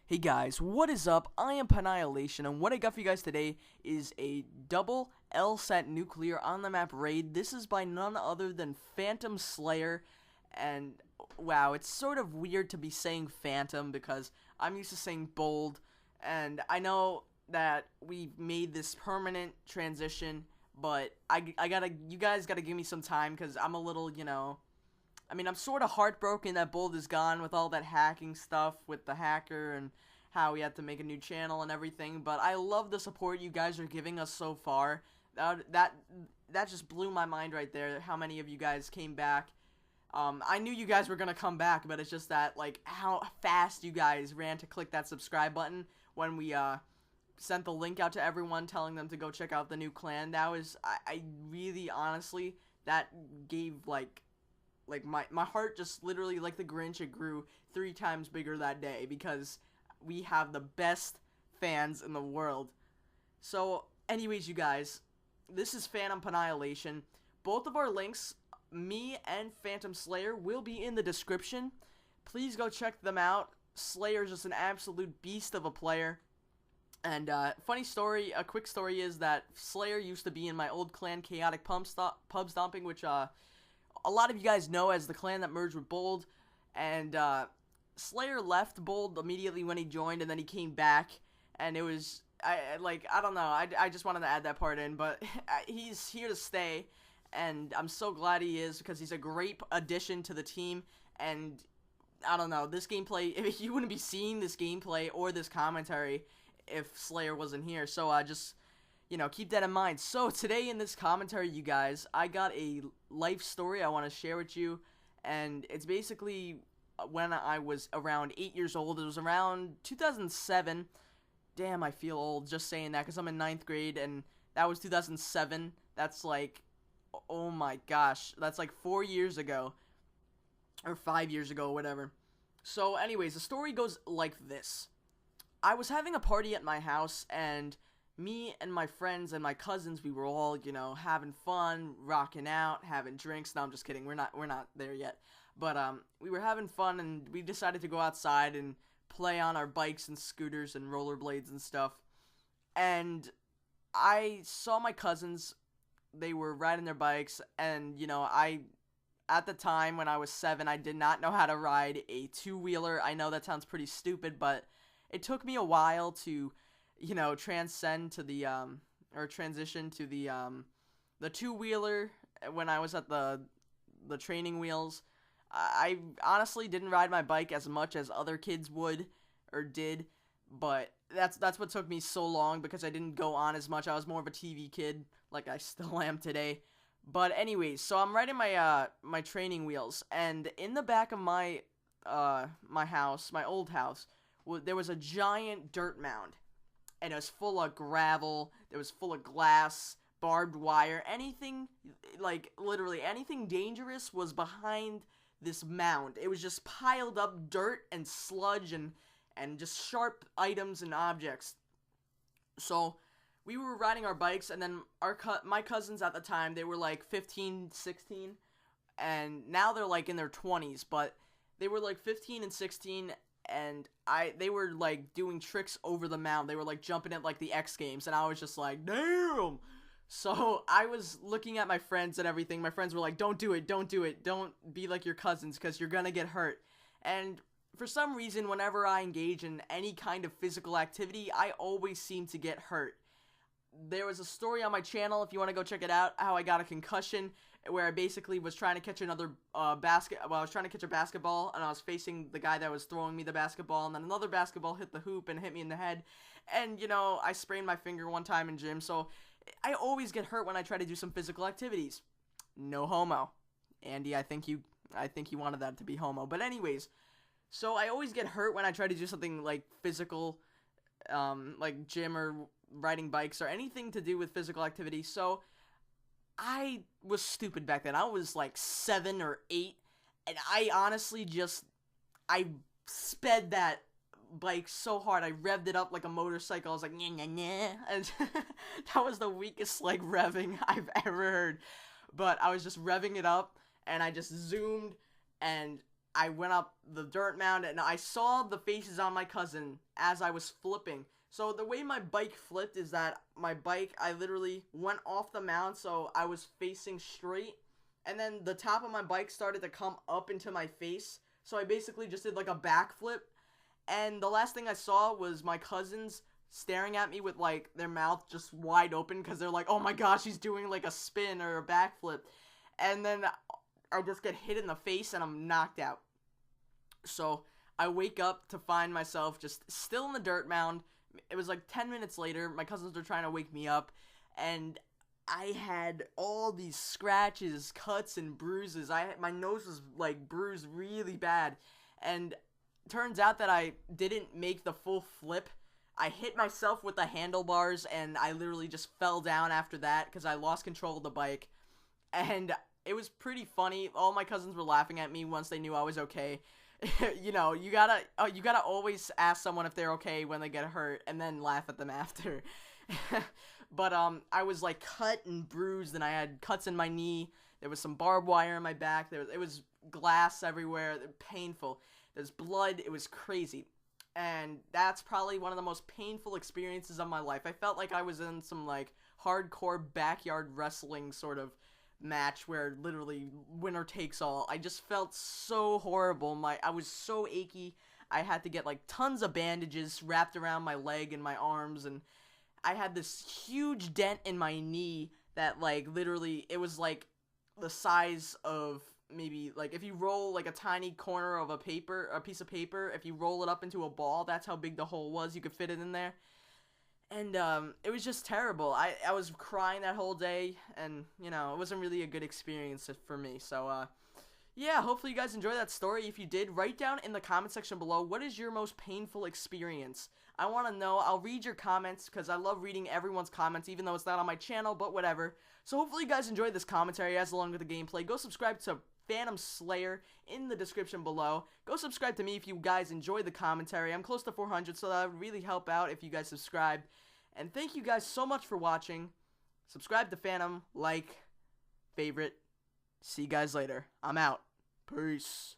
Hey guys, what is up? I am Annihilation, and what I got for you guys today is a double LSAT nuclear on the map raid. This is by none other than Phantom Slayer, and wow, it's sort of weird to be saying Phantom because I'm used to saying Bold, and I know that we made this permanent transition, but you guys gotta give me some time because I'm a little, I'm sort of heartbroken that Bold is gone with all that hacking stuff with the hacker and how we had to make a new channel and everything, but I love the support you guys are giving us so far. That just blew my mind right there, how many of you guys came back. I knew you guys were going to come back, but it's just that, like, how fast you guys ran to click that subscribe button when we, sent the link out to everyone telling them to go check out the new clan. That was, I really, honestly, that gave, like my heart just literally, like the Grinch, it grew 3 times bigger that day because we have the best fans in the world. So, anyways, you guys, this is Phantom Annihilation. Both of our links, me and Phantom Slayer, will be in the description. Please go check them out. Slayer's just an absolute beast of a player. And, funny story, a quick story is that Slayer used to be in my old clan, Chaotic Pub Stomping, which, a lot of you guys know as the clan that merged with Bold, and Slayer left Bold immediately when he joined, and then he came back, and it was, I don't know, I just wanted to add that part in, but he's here to stay, and I'm so glad he is, because he's a great addition to the team, and I don't know, this gameplay, you wouldn't be seeing this gameplay or this commentary if Slayer wasn't here, so just keep that in mind. So, today in this commentary, you guys, I got a life story I want to share with you, and it's basically when I was around 8 years old. It was around 2007. Damn, I feel old just saying that, because I'm in 9th grade, and that was 2007. That's like, oh my gosh, that's like 4 years ago, or 5 years ago, whatever. So, anyways, the story goes like this. I was having a party at my house, and me and my friends and my cousins, we were all, having fun, rocking out, having drinks. No, I'm just kidding. We're not there yet. But we were having fun, and we decided to go outside and play on our bikes and scooters and rollerblades and stuff. And I saw my cousins. They were riding their bikes, and at the time when I was 7, I did not know how to ride a two-wheeler. I know that sounds pretty stupid, but it took me a while to transcend to the, or transition to the two-wheeler when I was at the training wheels. I honestly didn't ride my bike as much as other kids would, or did, but that's what took me so long, because I didn't go on as much. I was more of a TV kid, like I still am today. But anyways, so I'm riding my training wheels, and in the back of my house, my old house, there was a giant dirt mound. And it was full of gravel, it was full of glass, barbed wire, anything, like, literally anything dangerous was behind this mound. It was just piled up dirt and sludge and just sharp items and objects. So, we were riding our bikes, and then my cousins at the time, they were like 15, 16, and now they're like in their 20s, but they were like 15 and 16, and they were like doing tricks over the mound. They were like jumping at like the X Games, and I was just like, damn. So I was looking at my friends and everything. My friends were like, don't do it, don't be like your cousins, because you're gonna get hurt. And for some reason, whenever I engage in any kind of physical activity, I always seem to get hurt. There was a story on my channel, if you want to go check it out, how I got a concussion, where I basically was trying to catch another I was trying to catch a basketball, and I was facing the guy that was throwing me the basketball, and then another basketball hit the hoop and hit me in the head, and, I sprained my finger one time in gym, so I always get hurt when I try to do some physical activities. No homo. Andy, I think you wanted that to be homo, but anyways, so I always get hurt when I try to do something, like, physical, like gym or riding bikes or anything to do with physical activity. So I was stupid back then. I was like 7 or 8, and I honestly I sped that bike so hard. I revved it up like a motorcycle. I was like, nyeh, nyeh, nyeh. And that was the weakest like revving I've ever heard. But I was just revving it up, and I just zoomed, and I went up the dirt mound, and I saw the faces on my cousin as I was flipping. So the way my bike flipped is that my bike, I literally went off the mound, so I was facing straight, and then the top of my bike started to come up into my face, so I basically just did like a backflip, and the last thing I saw was my cousins staring at me with like their mouth just wide open because they're like, oh my gosh, he's doing like a spin or a backflip, and then I just get hit in the face and I'm knocked out. So I wake up to find myself just still in the dirt mound. It was like 10 minutes later. My cousins were trying to wake me up, and I had all these scratches, cuts, and bruises. My nose was like bruised really bad, and turns out that I didn't make the full flip. I hit myself with the handlebars, and I literally just fell down after that because I lost control of the bike, and it was pretty funny. All my cousins were laughing at me once they knew I was okay. You know, you gotta always ask someone if they're okay when they get hurt, and then laugh at them after. But I was like cut and bruised, and I had cuts in my knee. There was some barbed wire in my back. It was glass everywhere. Painful. There's blood. It was crazy, and that's probably one of the most painful experiences of my life. I felt like I was in some like hardcore backyard wrestling sort of match where literally winner takes all. I just felt so horrible. I was so achy. I had to get like tons of bandages wrapped around my leg and my arms, and I had this huge dent in my knee that like literally it was like the size of maybe like if you roll like a tiny corner of a piece of paper, if you roll it up into a ball, that's how big the hole was. You could fit it in there. And it was just terrible. I was crying that whole day, and you know, it wasn't really a good experience for me. So yeah, hopefully you guys enjoyed that story. If you did, write down in the comment section below, what is your most painful experience? I want to know. I'll read your comments because I love reading everyone's comments, even though it's not on my channel, but whatever. So hopefully you guys enjoyed this commentary as along with the gameplay. Go subscribe to Phantom Slayer in the description below. Go subscribe to me if you guys enjoy the commentary. I'm close to 400, so that would really help out if you guys subscribe. And thank you guys so much for watching. Subscribe to Phantom, like, favorite. See you guys later. I'm out. Peace.